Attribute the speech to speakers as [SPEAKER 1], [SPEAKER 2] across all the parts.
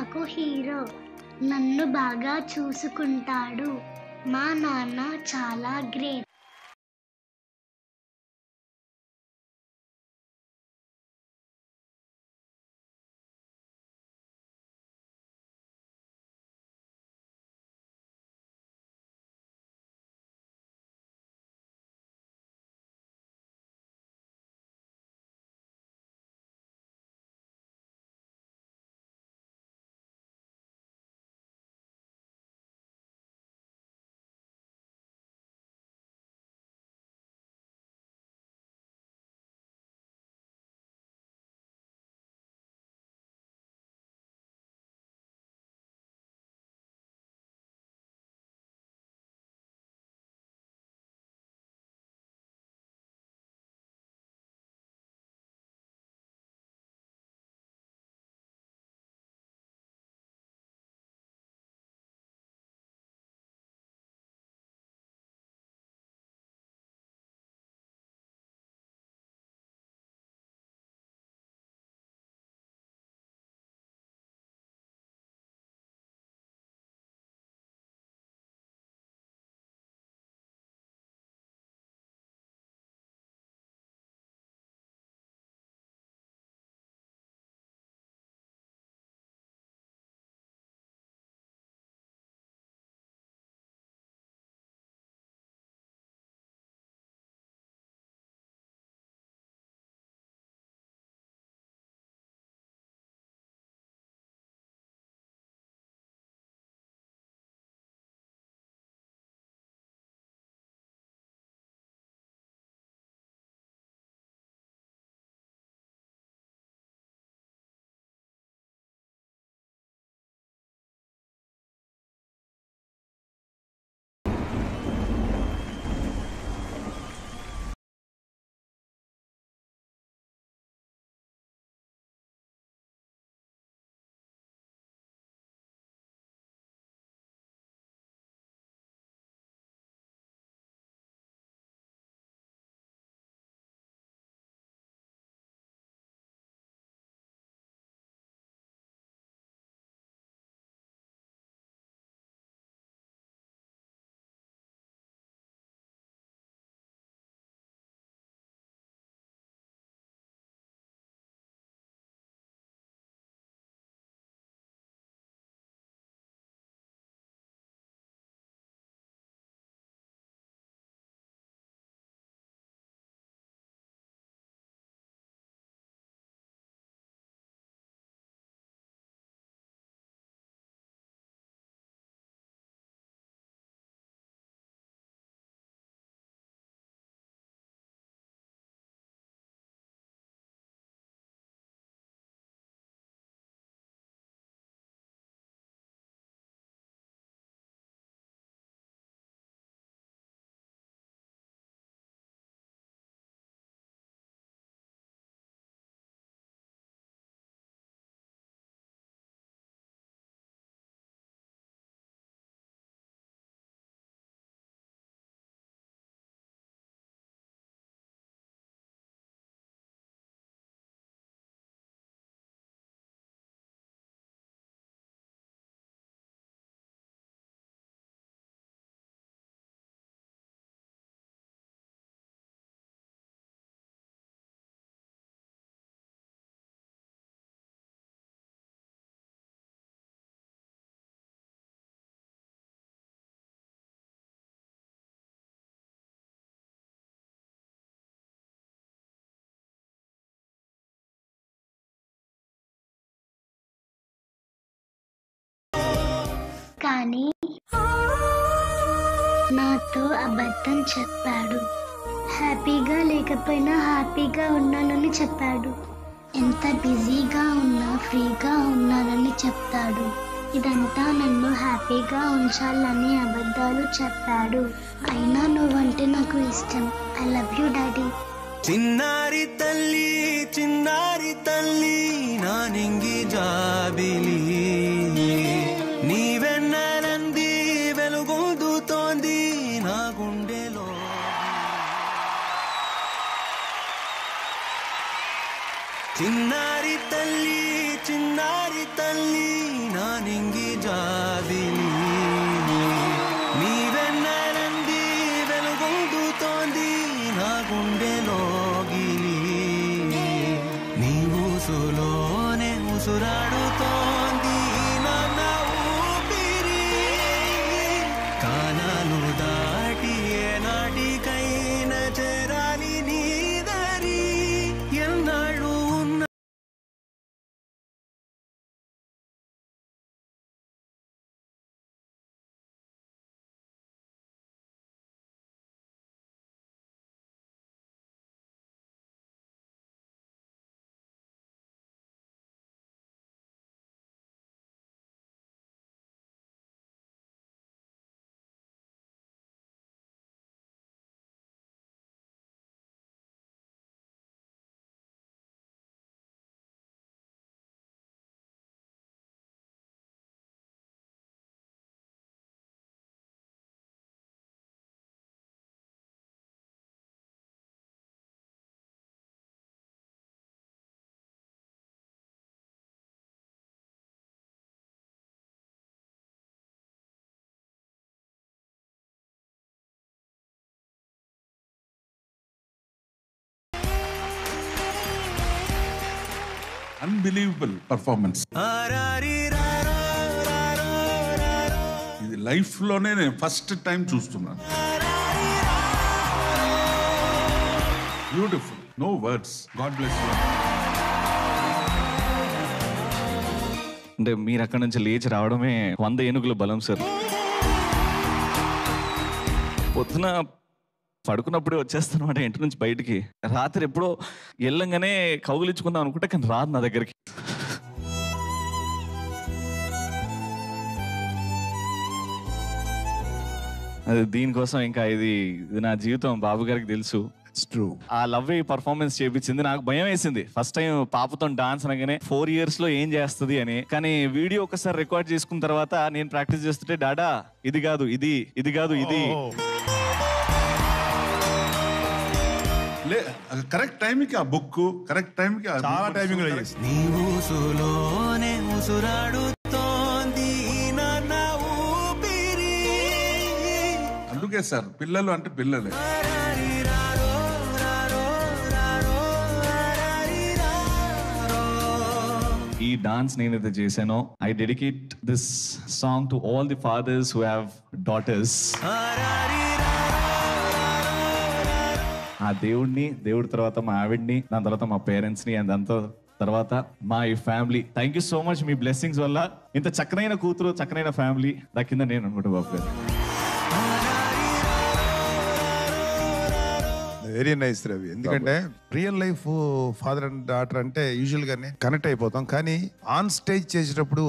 [SPEAKER 1] నాకు హీరో. నన్ను బాగా చూసుకుంటాడు. మా నాన్న చాలా గ్రేట్. కానీ నాతో అబద్ధం చెప్పాడు. హ్యాపీగా లేకపోయినా హ్యాపీగా ఉన్నానని చెప్పాడు. ఎంత బిజీగా ఉన్నా ఫ్రీగా ఉన్నానని చెప్తాడు. ఇదంతా నన్ను హ్యాపీగా ఉంచాలని అబద్ధాలు చెప్పాడు. అయినా నువ్వంటే నాకు ఇష్టం. I love you daddy.
[SPEAKER 2] చిన్నారి తల్లి నా నింగి జాబిలి నీవెన్నెలంది వెలుగొందుతోంది నా గుండెలో. చిన్నారి తల్లి ఉసురాడుతోంది నాన్న ఊపిరి కాలాలు దాటి ఏనాటికైనా చేరాలి నీ దారి ఎన్నాళ్ళు ఉన్న
[SPEAKER 3] అన్బిలీవబుల్ పర్ఫార్మెన్స్. ఇది లైఫ్ లోనే నేను ఫస్ట్ టైం చూస్తున్నాను. Beautiful, no words. God bless you.
[SPEAKER 4] అంటే మీరు అక్కడి నుంచి లేచి రావడమే 100 ఏనుగుల బలం సార్. పొద్దున పడుకున్నప్పుడే వచ్చేస్తానమాట ఇంటి నుంచి బయటికి. రాత్రి ఎప్పుడో వెళ్ళంగానే కౌగులించుకుందాం అనుకుంటే కానీ రాదు నా దగ్గరికి. అది దీనికోసం ఇంకా ఇది నా జీవితం బాబు గారికి తెలుసు. ఆ లవ్ పర్ఫార్మెన్స్ చేయించింది. నాకు భయం వేసింది ఫస్ట్ టైం పాపతో డాన్స్ అనగానే 4 years లో ఏం చేస్తుంది అని. కానీ వీడియో ఒకసారి రికార్డ్ చేసుకున్న తర్వాత నేను ప్రాక్టీస్ చేస్తుంటే డాడా ఇది కాదు ఇది, ఇది కాదు ఇది.
[SPEAKER 3] కరెక్ట్ టైంకి ఆ బుక్, కరెక్ట్ టైంకి
[SPEAKER 5] చాలా టైమింగ్
[SPEAKER 2] నీవుసులోనే ఉసురాడుతోంది నాన్న ఊపిరి.
[SPEAKER 3] అందుకే సార్ పిల్లలు అంటే పిల్లలే.
[SPEAKER 4] ఈ డాన్స్ నేనైతే చేశానో I dedicate this song to all the fathers who have daughters. ఆ దేవుడి తర్వాత మా ఆవిడ్ని, దాని తర్వాత మా పేరెంట్స్ ని, అండ్ దాంతో తర్వాత మా ఈ family. Thank you so much. Me blessings వల్ల ఇంత చక్కనైన కూతురు, చక్కనైన ఫ్యామిలీ దక్కిందని నేను అనుకుంటా బాబు గారు.
[SPEAKER 5] Very nice Ravi. ఎందుకంటే real life father and daughter అంటే యూజువల్ గానే కనెక్ట్ అయిపోతాం, కానీ ఆన్ స్టేజ్ చేసేటప్పుడు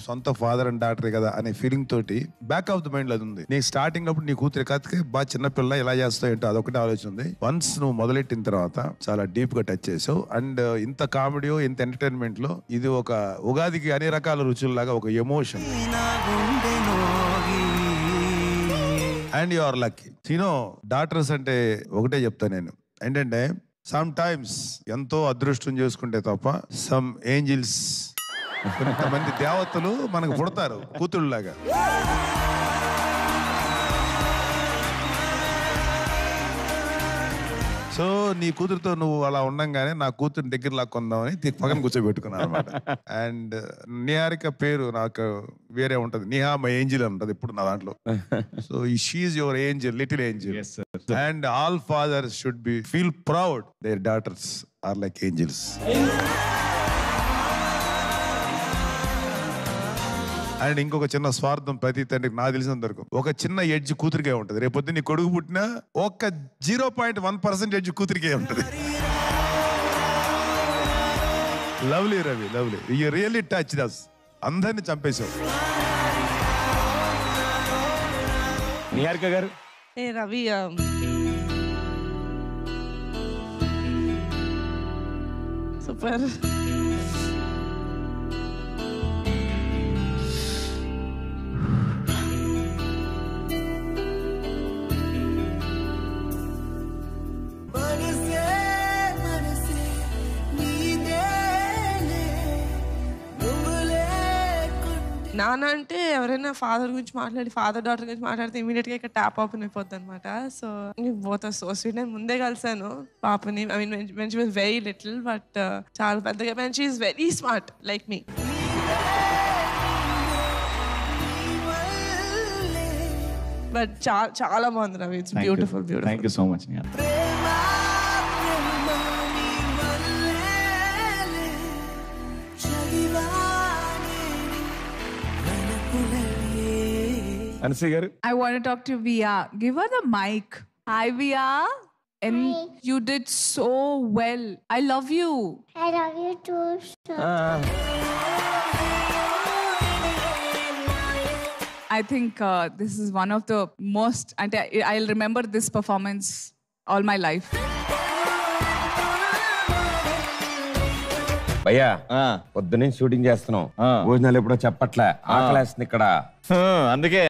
[SPEAKER 5] సొంత ఫాదర్ అండ్ డాటరే కదా అనే ఫీలింగ్ తోటి బ్యాక్ ఆఫ్ ద మైండ్ అది ఉంది. నీకు స్టార్టింగ్ అప్పుడు నీ కూతురు కాదుకే బాగా చిన్నపిల్ల ఇలా చేస్తావు ఏంటో అదొకటి ఆలోచన ఉంది. వన్స్ నువ్వు మొదలెట్టిన తర్వాత చాలా డీప్ గా టచ్ చేసావు. అండ్ ఇంత కామెడీ, ఇంత ఎంటర్టైన్మెంట్ లో ఇది ఒక ఉగాదికి అన్ని రకాల రుచుల్లాగా ఒక emotion. And you are lucky. Daughters అంటే ఒకటే చెప్తా నేను, ఏంటంటే సమ్ టైమ్స్ ఎంతో అదృష్టం చేసుకుంటే తప్ప సమ్ ఏంజిల్స్, కొంతమంది దేవతలు మనకు పుడతారు కూతుళ్ళలాగా. సో నీ కూతురుతో నువ్వు అలా ఉండంగానే నా కూతురు దగ్గర లాక్కుందామని పక్కన కూర్చోబెట్టుకున్నాను అనమాట. అండ్ నిహారిక పేరు నాకు వేరే ఉంటది, నిహా మై ఏంజిల్ అంటది ఇప్పుడు నా దాంట్లో. So she's your angel, little angel. And all fathers should be feel proud their daughters are like angels. And ఇంకొక చిన్న స్వార్థం ప్రతి తండ్రికి నాకు తెలిసినంత వరకు ఒక చిన్న ఎడ్జ్ కూతురికే ఉంటుంది. రేపొద్దు నీ కొడుకు పుట్టినా ఒక్క 0.1% ఎడ్జ్ కూతురికే ఉంటుంది. Lovely Ravi, lovely. You really touch thus. అందరిని చంపేశావు.
[SPEAKER 4] నిహారిక గారు.
[SPEAKER 6] ఏ రవి, సూపర్. నాన్న అంటే ఎవరైనా ఫాదర్ గురించి మాట్లాడి ఫాదర్ డాటర్ గురించి మాట్లాడితే ఇమీడియట్ గా ఇక్కడ ట్యాప్ ఓపెన్ అయిపోద్ది అనమాట. So both are so sweet. నేను ముందే కలిసాను పాపని. I mean when she was very little, but చాలా పెద్దగా when she is very smart like me. But చాలా బాగుంది Ravi. It's beautiful beautiful.
[SPEAKER 4] Thank you so much.
[SPEAKER 7] Anasuya garu.
[SPEAKER 8] I want to talk to Via. Give her the mic. Hi, Via. And you did so well. I love you.
[SPEAKER 1] I love you too.
[SPEAKER 8] I think this is one of the most, and I'll remember this performance all my life.
[SPEAKER 7] భయ్యా పొద్దున్నే shooting చేస్తున్నాం, భోజనాలు ఎప్పుడో చెప్పట్లే, ఆకలేస్తుంది ఇక్కడ.
[SPEAKER 4] అందుకే